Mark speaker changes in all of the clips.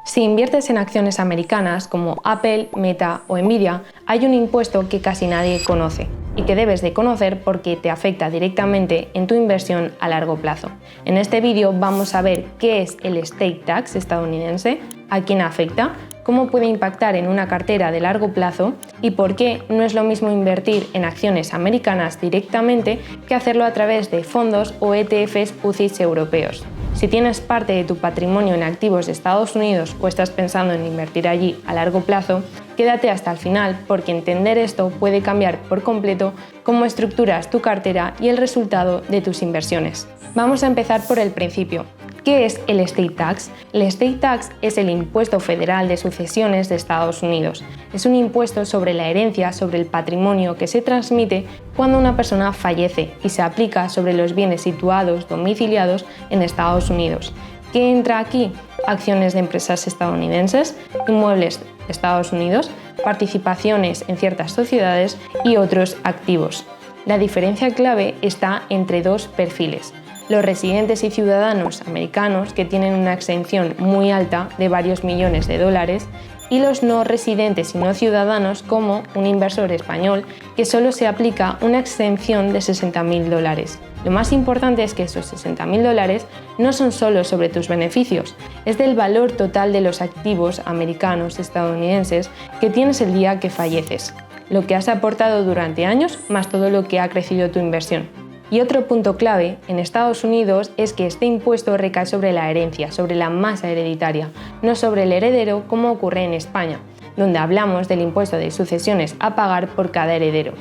Speaker 1: Si inviertes en acciones americanas como Apple, Meta o Nvidia, hay un impuesto que casi nadie conoce y que debes de conocer porque te afecta directamente en tu inversión a largo plazo. En este vídeo vamos a ver qué es el estate tax estadounidense, a quién afecta, cómo puede impactar en una cartera de largo plazo y por qué no es lo mismo invertir en acciones americanas directamente que hacerlo a través de fondos o ETFs UCITS europeos. Si tienes parte de tu patrimonio en activos de Estados Unidos o estás pensando en invertir allí a largo plazo, quédate hasta el final porque entender esto puede cambiar por completo cómo estructuras tu cartera y el resultado de tus inversiones. Vamos a empezar por el principio. ¿Qué es el estate tax? El estate tax es el impuesto federal de sucesiones de Estados Unidos. Es un impuesto sobre la herencia, sobre el patrimonio que se transmite cuando una persona fallece y se aplica sobre los bienes situados, domiciliados en Estados Unidos. ¿Qué entra aquí? Acciones de empresas estadounidenses, inmuebles de Estados Unidos, participaciones en ciertas sociedades y otros activos. La diferencia clave está entre dos perfiles. Los residentes y ciudadanos americanos, que tienen una exención muy alta de varios millones de dólares, y los no residentes y no ciudadanos, como un inversor español, que solo se aplica una exención de $60.000. Lo más importante es que esos $60.000 no son solo sobre tus beneficios, es del valor total de los activos americanos, estadounidenses, que tienes el día que falleces, lo que has aportado durante años más todo lo que ha crecido tu inversión. Y otro punto clave en Estados Unidos es que este impuesto recae sobre la herencia, sobre la masa hereditaria, no sobre el heredero como ocurre en España, donde hablamos del impuesto de sucesiones a pagar por cada heredero.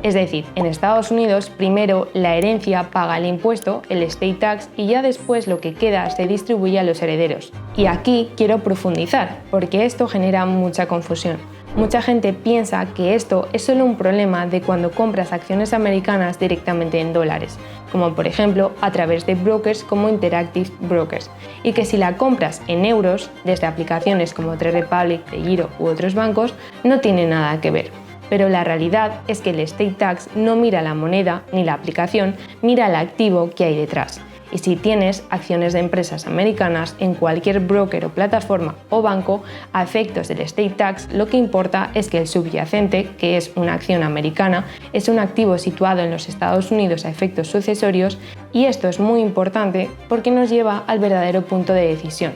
Speaker 1: Es decir, en Estados Unidos primero la herencia paga el impuesto, el estate tax, y ya después lo que queda se distribuye a los herederos. Y aquí quiero profundizar, porque esto genera mucha confusión. Mucha gente piensa que esto es solo un problema de cuando compras acciones americanas directamente en dólares, como por ejemplo a través de brokers como Interactive Brokers, y que si la compras en euros, desde aplicaciones como Trade Republic, DeGiro u otros bancos, no tiene nada que ver. Pero la realidad es que el estate tax no mira la moneda ni la aplicación, mira el activo que hay detrás. Y si tienes acciones de empresas americanas en cualquier broker o plataforma o banco, a efectos del estate tax, lo que importa es que el subyacente, que es una acción americana, es un activo situado en los Estados Unidos a efectos sucesorios, y esto es muy importante porque nos lleva al verdadero punto de decisión.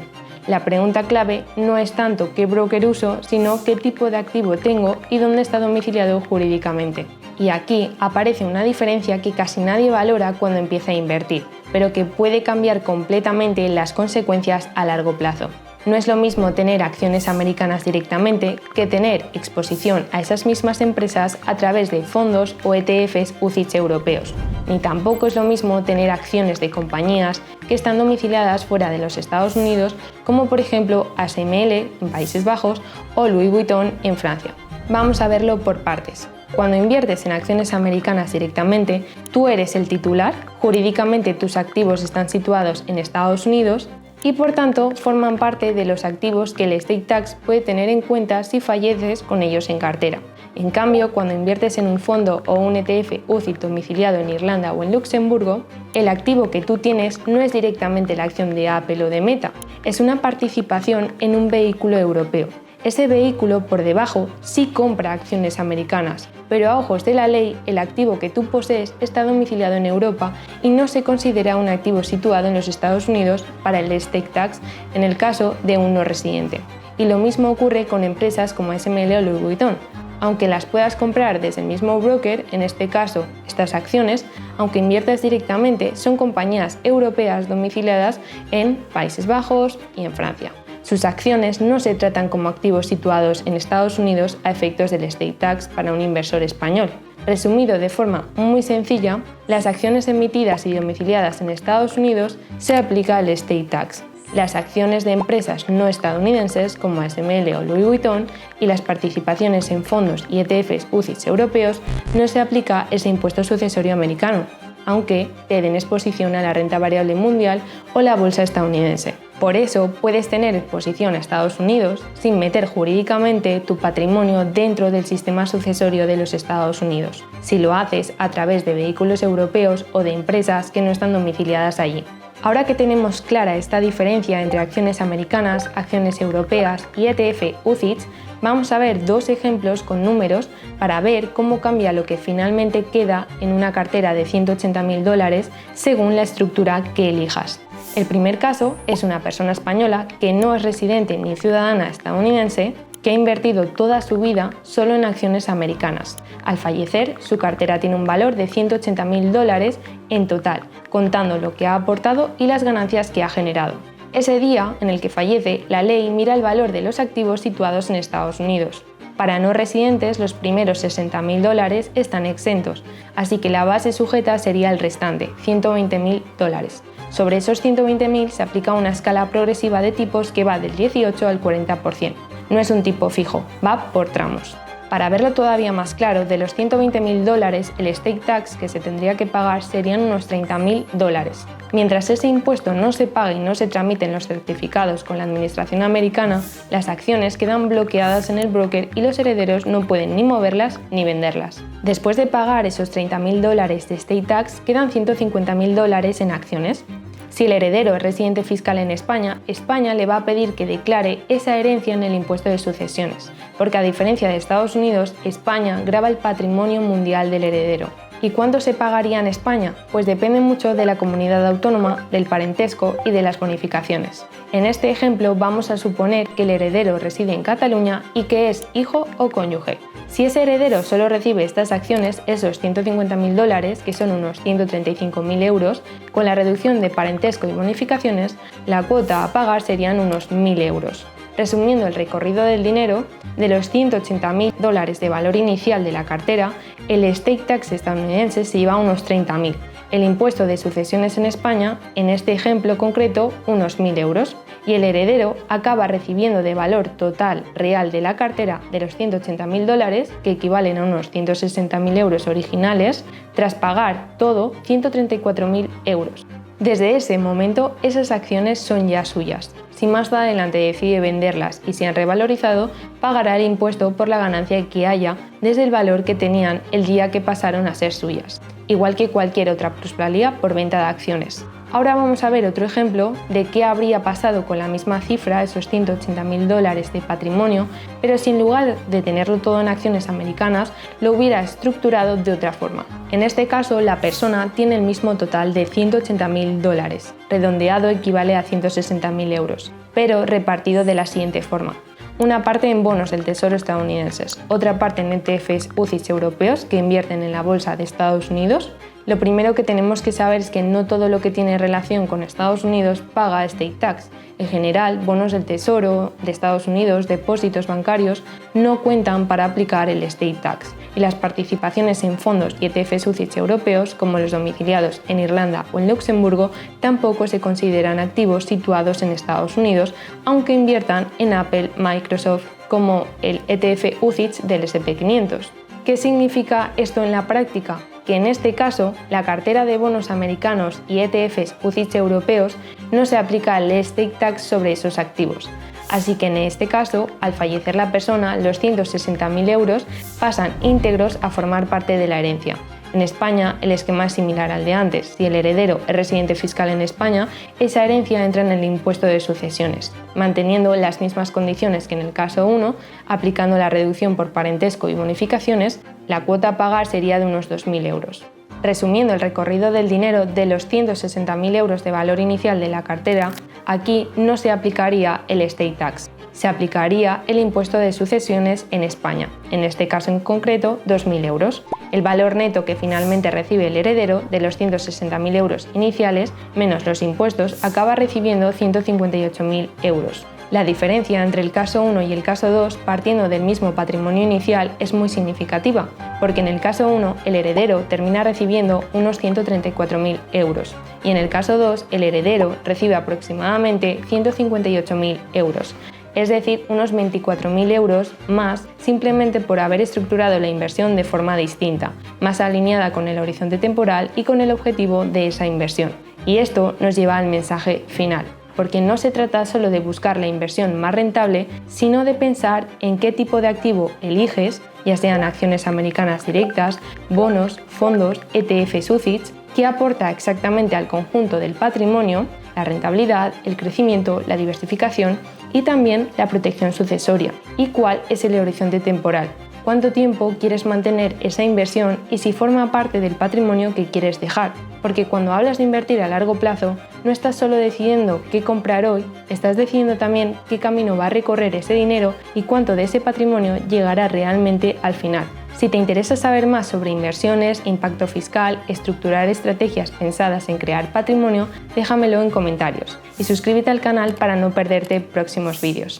Speaker 1: La pregunta clave no es tanto qué broker uso, sino qué tipo de activo tengo y dónde está domiciliado jurídicamente. Y aquí aparece una diferencia que casi nadie valora cuando empieza a invertir, pero que puede cambiar completamente las consecuencias a largo plazo. No es lo mismo tener acciones americanas directamente que tener exposición a esas mismas empresas a través de fondos o ETFs UCITS europeos. Ni tampoco es lo mismo tener acciones de compañías que están domiciliadas fuera de los Estados Unidos, como por ejemplo ASML en Países Bajos o Louis Vuitton en Francia. Vamos a verlo por partes. Cuando inviertes en acciones americanas directamente, tú eres el titular, jurídicamente tus activos están situados en Estados Unidos y por tanto forman parte de los activos que el estate tax puede tener en cuenta si falleces con ellos en cartera. En cambio, cuando inviertes en un fondo o un ETF UCITS domiciliado en Irlanda o en Luxemburgo, el activo que tú tienes no es directamente la acción de Apple o de Meta, es una participación en un vehículo europeo. Ese vehículo por debajo sí compra acciones americanas, pero a ojos de la ley el activo que tú posees está domiciliado en Europa y no se considera un activo situado en los Estados Unidos para el estate tax en el caso de un no residente. Y lo mismo ocurre con empresas como ASML o Louis Vuitton. Aunque las puedas comprar desde el mismo broker, en este caso estas acciones, aunque inviertas directamente, son compañías europeas domiciliadas en Países Bajos y en Francia. Sus acciones no se tratan como activos situados en Estados Unidos a efectos del estate tax para un inversor español. Resumido de forma muy sencilla, las acciones emitidas y domiciliadas en Estados Unidos se aplica el estate tax. Las acciones de empresas no estadounidenses como ASML o Louis Vuitton y las participaciones en fondos y ETFs UCITS europeos no se aplica ese impuesto sucesorio americano, aunque te den exposición a la renta variable mundial o la bolsa estadounidense. Por eso puedes tener exposición a Estados Unidos sin meter jurídicamente tu patrimonio dentro del sistema sucesorio de los Estados Unidos, si lo haces a través de vehículos europeos o de empresas que no están domiciliadas allí. Ahora que tenemos clara esta diferencia entre acciones americanas, acciones europeas y ETF UCITS, vamos a ver dos ejemplos con números para ver cómo cambia lo que finalmente queda en una cartera de $180.000 según la estructura que elijas. El primer caso es una persona española que no es residente ni ciudadana estadounidense, que ha invertido toda su vida solo en acciones americanas. Al fallecer, su cartera tiene un valor de $180.000 en total, contando lo que ha aportado y las ganancias que ha generado. Ese día en el que fallece, la ley mira el valor de los activos situados en Estados Unidos. Para no residentes, los primeros $60.000 están exentos, así que la base sujeta sería el restante, $120.000. Sobre esos 120.000 se aplica una escala progresiva de tipos que va del 18 al 40%. No es un tipo fijo, va por tramos. Para verlo todavía más claro, de los $120.000, el estate tax que se tendría que pagar serían unos $30.000. Mientras ese impuesto no se pague y no se tramiten los certificados con la administración americana, las acciones quedan bloqueadas en el broker y los herederos no pueden ni moverlas ni venderlas. Después de pagar esos $30.000 de estate tax, quedan $150.000 en acciones. Si el heredero es residente fiscal en España, España le va a pedir que declare esa herencia en el impuesto de sucesiones, porque a diferencia de Estados Unidos, España grava el patrimonio mundial del heredero. ¿Y cuánto se pagaría en España? Pues depende mucho de la comunidad autónoma, del parentesco y de las bonificaciones. En este ejemplo vamos a suponer que el heredero reside en Cataluña y que es hijo o cónyuge. Si ese heredero solo recibe estas acciones, esos $150.000, que son unos 135.000 euros, con la reducción de parentesco y bonificaciones, la cuota a pagar serían unos 1.000 euros. Resumiendo el recorrido del dinero, de los $180.000 de valor inicial de la cartera, el estate tax estadounidense se lleva unos 30.000. El impuesto de sucesiones en España, en este ejemplo concreto, unos 1.000 euros. Y el heredero acaba recibiendo de valor total real de la cartera de los $180.000, que equivalen a unos 160.000 euros originales, tras pagar todo 134.000 euros. Desde ese momento, esas acciones son ya suyas. Si más adelante decide venderlas y se han revalorizado, pagará el impuesto por la ganancia que haya desde el valor que tenían el día que pasaron a ser suyas, igual que cualquier otra plusvalía por venta de acciones. Ahora vamos a ver otro ejemplo de qué habría pasado con la misma cifra, esos $180.000 de patrimonio, pero si en lugar de tenerlo todo en acciones americanas, lo hubiera estructurado de otra forma. En este caso, la persona tiene el mismo total de $180.000, redondeado equivale a 160.000 euros, pero repartido de la siguiente forma. Una parte en bonos del Tesoro estadounidenses, otra parte en ETFs UCITS europeos que invierten en la bolsa de Estados Unidos. Lo primero que tenemos que saber es que no todo lo que tiene relación con Estados Unidos paga estate tax. En general, bonos del Tesoro de Estados Unidos, depósitos bancarios, no cuentan para aplicar el estate tax. Y las participaciones en fondos y ETFs UCITS europeos, como los domiciliados en Irlanda o en Luxemburgo, tampoco se consideran activos situados en Estados Unidos, aunque inviertan en Apple, Microsoft, como el ETF UCITS del S&P 500. ¿Qué significa esto en la práctica? Que en este caso, la cartera de bonos americanos y ETFs UCITS europeos no se aplica el estate tax sobre esos activos. Así que en este caso, al fallecer la persona, los 160.000 euros pasan íntegros a formar parte de la herencia. En España, el esquema es similar al de antes. Si el heredero es residente fiscal en España, esa herencia entra en el impuesto de sucesiones, manteniendo las mismas condiciones que en el caso 1, aplicando la reducción por parentesco y bonificaciones, la cuota a pagar sería de unos 2.000 euros. Resumiendo el recorrido del dinero de los 160.000 euros de valor inicial de la cartera, aquí no se aplicaría el estate tax. Se aplicaría el impuesto de sucesiones en España, en este caso en concreto 2.000 euros. El valor neto que finalmente recibe el heredero de los 160.000 euros iniciales, menos los impuestos, acaba recibiendo 158.000 euros. La diferencia entre el caso 1 y el caso 2, partiendo del mismo patrimonio inicial, es muy significativa, porque en el caso 1 el heredero termina recibiendo unos 134.000 euros y en el caso 2 el heredero recibe aproximadamente 158.000 euros. Es decir, unos 24.000 euros más simplemente por haber estructurado la inversión de forma distinta, más alineada con el horizonte temporal y con el objetivo de esa inversión. Y esto nos lleva al mensaje final, porque no se trata solo de buscar la inversión más rentable, sino de pensar en qué tipo de activo eliges, ya sean acciones americanas directas, bonos, fondos, ETFs UCITS, que aporta exactamente al conjunto del patrimonio la rentabilidad, el crecimiento, la diversificación y también la protección sucesoria. ¿Y cuál es el horizonte temporal? ¿Cuánto tiempo quieres mantener esa inversión y si forma parte del patrimonio que quieres dejar? Porque cuando hablas de invertir a largo plazo, no estás solo decidiendo qué comprar hoy, estás decidiendo también qué camino va a recorrer ese dinero y cuánto de ese patrimonio llegará realmente al final. Si te interesa saber más sobre inversiones, impacto fiscal, estructurar estrategias pensadas en crear patrimonio, déjamelo en comentarios y suscríbete al canal para no perderte próximos vídeos.